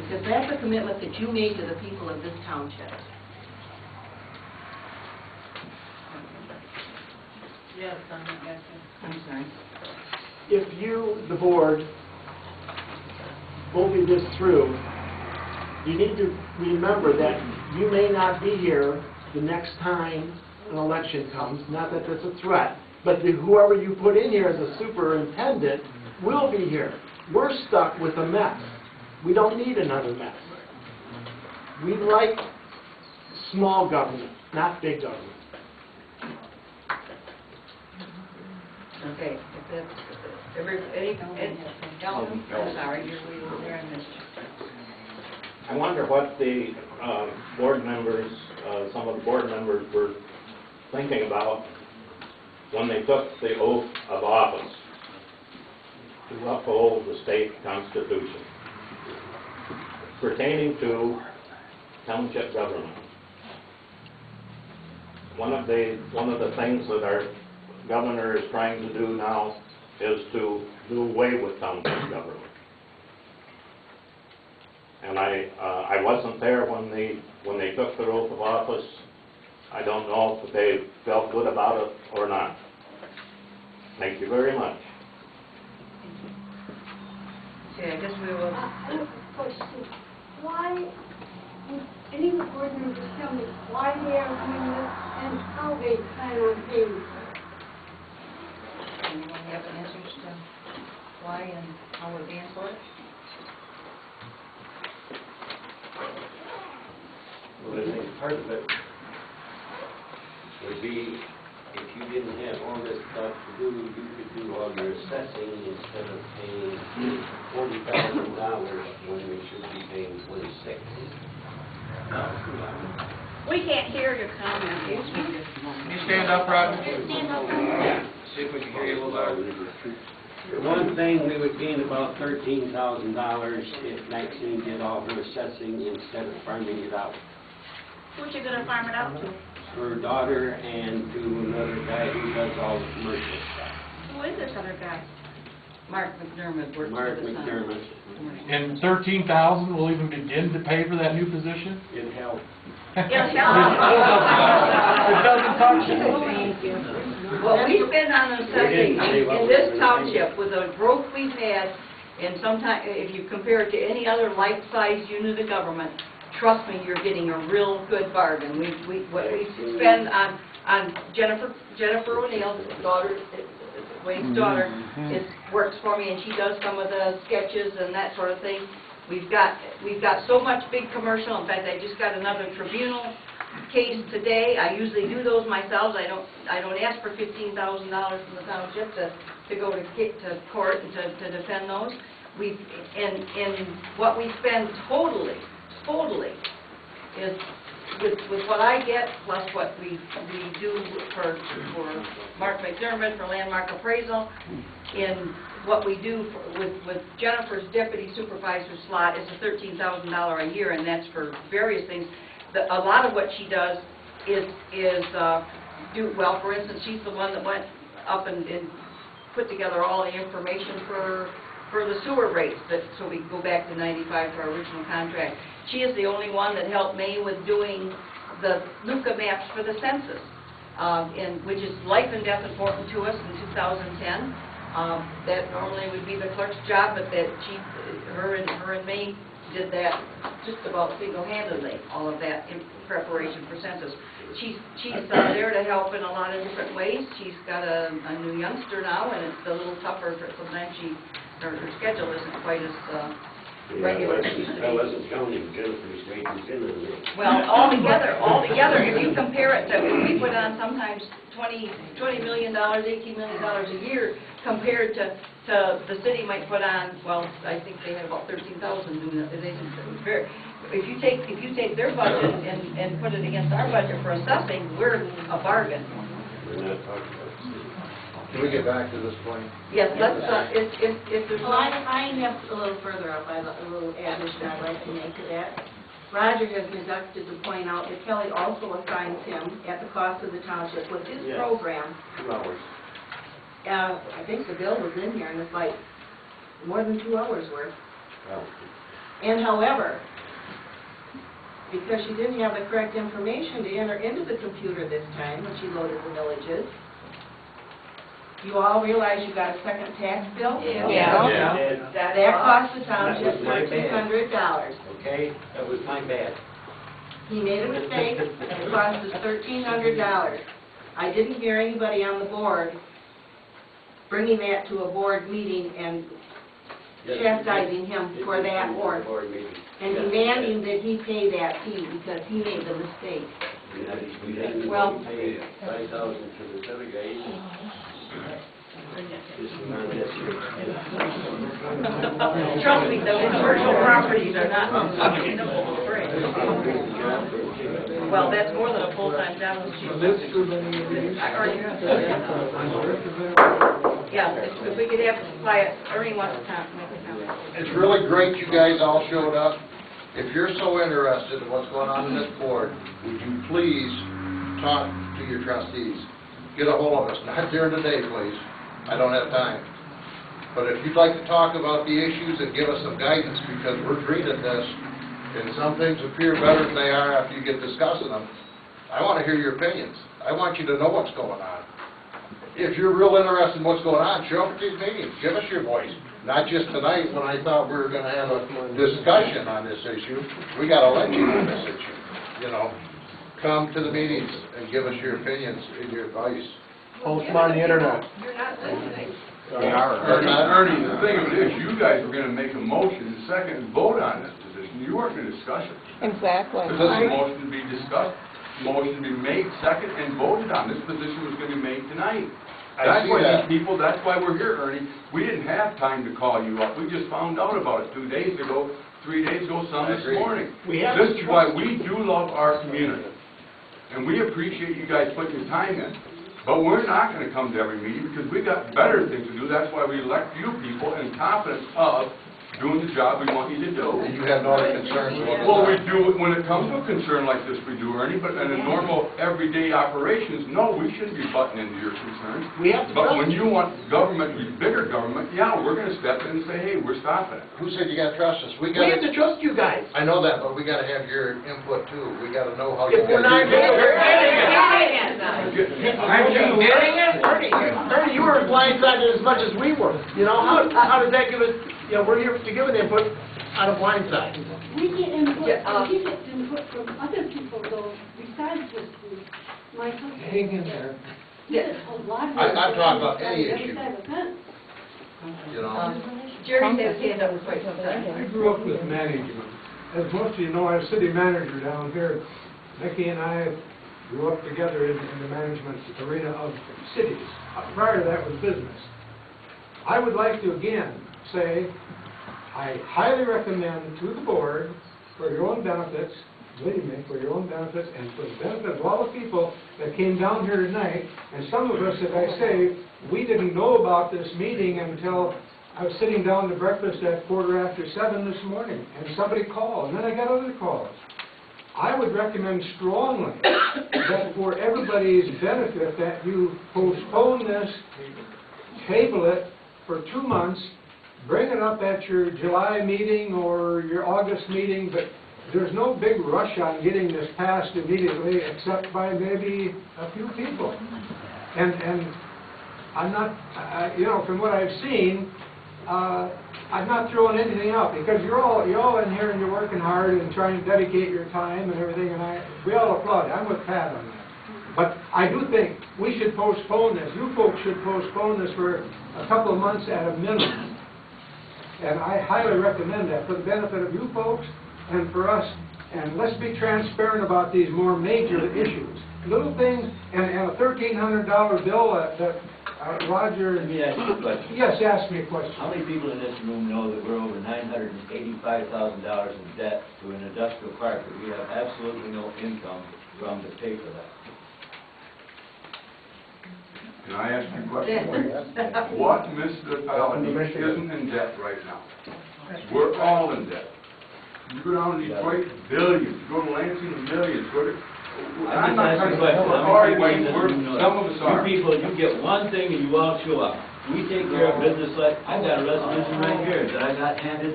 Because that's a commitment that you made to the people of this township. Yes, I'm sorry. If you, the board, voted this through, you need to remember that you may not be here the next time an election comes, not that that's a threat, but whoever you put in here as a superintendent will be here. We're stuck with a mess. We don't need another mess. We like small government, not big government. Okay, if that's, Ellen, I'm sorry, we were there and missed you. I wonder what the board members, some of the board members were thinking about when they took the oath of office to uphold the state constitution pertaining to township government. One of the things that our governor is trying to do now is to do away with township government. And I wasn't there when they took their oath of office. I don't know if they felt good about it or not. Thank you very much. Okay, I guess we will. I have a question. Why would any of the board members tell me why they are doing this and how they plan on paying for it? Anyone have answers to why and how we're paying for it? Well, I think part of it would be if you didn't have all this stuff to do, you could do all your assessing instead of paying $40,000 when we should be paying $26,000. We can't hear your comment. Can you stand up, Roger? Stand up. Yeah. See if we can hear you a little louder. For one thing, we would gain about $13,000 if Maxine did all her assessing instead of farming it out. Who's you gonna farm it out to? Her daughter and to another guy who does all the commercial stuff. Who is this other guy? Mark McDermott works Mark for the Sun. McDermott. And $13,000 will even begin to pay for that new position? It helped. Yes, It doesn't touch it. Thank you. What we spend on assessing in this township with the growth we've had, and sometimes, if you compare it to any other like-sized unit of government, trust me, you're getting a real good bargain. What we spend on Jennifer O'Neill's daughter, Wade's daughter, works for me, and she does some of the sketches and that sort of thing. We've got so much big commercial. In fact, I just got another tribunal case today. I usually do those myself. I don't ask for $15,000 from the township to go to court and to defend those. And what we spend totally is with what I get plus what we do for Mark McDermott for landmark appraisal, in what we do with Jennifer's deputy supervisor slot is a $13,000 a year, and that's for various things. A lot of what she does is well, for instance, she's the one that went up and put together all the information for the sewer rates, so we can go back to 95 for our original contract. She is the only one that helped me with doing the Luca maps for the census, which is life and death important to us in 2010. That normally would be the clerk's job, but that her and me did that just about single-handedly, all of that in preparation for census. She's there to help in a lot of different ways. She's got a new youngster now, and it's a little tougher. Sometimes her schedule isn't quite as regular. I wasn't counting Jennifer's wages in on it. Well, altogether, if you compare it to, we put on sometimes $20 million, $18 million a year, compared to the city might put on, well, I think they had about 13,000 doing it. If you take their budget and put it against our budget for assessing, we're a bargain. We're not talking about the city. Can we get back to this point? Yes, let's, if there's Well, I have a little further up, a little addition I'd like to make to that. Roger has neglected to point out that Kelly also assigns him at the cost of the township with his Yes. program. 2 hours. I think the bill was in here, and it's like more than 2 hours worth. Well, And however, because she didn't have the correct information to enter into the computer this time when she loaded the villages, you all realize you got a second tax bill? Yeah. That cost the township That was my bad. $1,300. Okay, that was my bad. He made a mistake, it cost us $1,300. I didn't hear anybody on the board bringing that to a board meeting and chastising him for that or and demanding that he pay that fee because he made the mistake. Well- Pay 5,000 to the other guys. This is not this year. Trust me, those commercial properties are not sustainable for free. Well, that's more than a full-time job. I already Yeah, if we could have, Ernie wants to make a comment. It's really great you guys all showed up. If you're so interested in what's going on in this board, would you please talk to your trustees? Get a hold of us, not during the day, please. I don't have time. But if you'd like to talk about the issues and give us some guidance, because we're reading this, and some things appear better than they are after you get discussing them, I want to hear your opinions. I want you to know what's going on. If you're real interested in what's going on, show up at these meetings, give us your voice. Not just tonight when I thought we were going to have a discussion on this issue. We got to let you on this issue, you know. Come to the meetings and give us your opinions and your advice. Post them on the internet. You're not listening. Ernie, the thing of it is, you guys were gonna make a motion and second and vote on this position. You weren't gonna discuss it. Exactly. This is a motion to be discussed, motion to be made, second, and voted on. This position was gonna be made tonight. I That's see why that. these people, that's why we're here, Ernie. We didn't have time to call you up. We just found out about it 2 days ago, 3 days ago, some I this agree. morning. We have This to is why trust we do love our community. And we appreciate you guys putting your time in. But we're not gonna come to every meeting because we got better things to do. That's why we elect you people in confidence of doing the job we want you to do. And you have no other concerns with Well, we do, when it comes to a concern like this, we do, Ernie, but in a normal, everyday operations, no, we shouldn't be butting into your concerns. We have to But trust when you want government to be bigger government, yeah, we're gonna step in and say, hey, we're stopping it. Who said you got to trust us? We have to trust you guys. I know that, but we got to have your input too. We got to know how you If guys. we're not getting Ernie, Ernie, you were blindsided as much as we were. You know, how does that give us, you know, we're here to give an input on a blind side. We get input, Yeah, we get input from other people though, besides just my company. Hang in there. We get a lot of. I'm talking about any every issue. side of the fence. You know. Jerry has his hand up quick. I grew up with management. As most of you know, I was city manager down here. Mickey and I grew up together in the management arena of cities. Prior to that was business. I would like to again say, I highly recommend to the board, for your own benefits, believe me, for your own benefits and for the benefit of all the people that came down here tonight, and some of us, as I say, we didn't know about this meeting until I was sitting down to breakfast at 7:15 this morning, and somebody called, and then I got other calls. I would recommend strongly that for everybody's benefit that you postpone this, table it for 2 months, bring it up at your July meeting or your August meeting, but there's no big rush on getting this passed immediately, except by maybe a few people. And I'm not, you know, from what I've seen, I'm not throwing anything out, because you're all in here and you're working hard and trying to dedicate your time and everything, and we all applaud. I'm with Pat on that. But I do think we should postpone this. You folks should postpone this for a couple of months at a minimum. And I highly recommend that for the benefit of you folks and for us. And let's be transparent about these more major issues. Little things, and a $1,300 bill that Roger... Let me ask you a question. Yes, ask me a question. How many people in this room know that we're over $985,000 in debt to an industrial park that we have absolutely no income from to pay for that? Can I ask you a question, please? What municipality isn't in debt right now? We're all in debt. You go down to Detroit, billions. You go to Lansing, millions. Go to... I'm just asking a question. How many people in this room know that? Some of us are. You people, you get one thing and you all show up. We take care of business like, I got a resolution right here that I got handed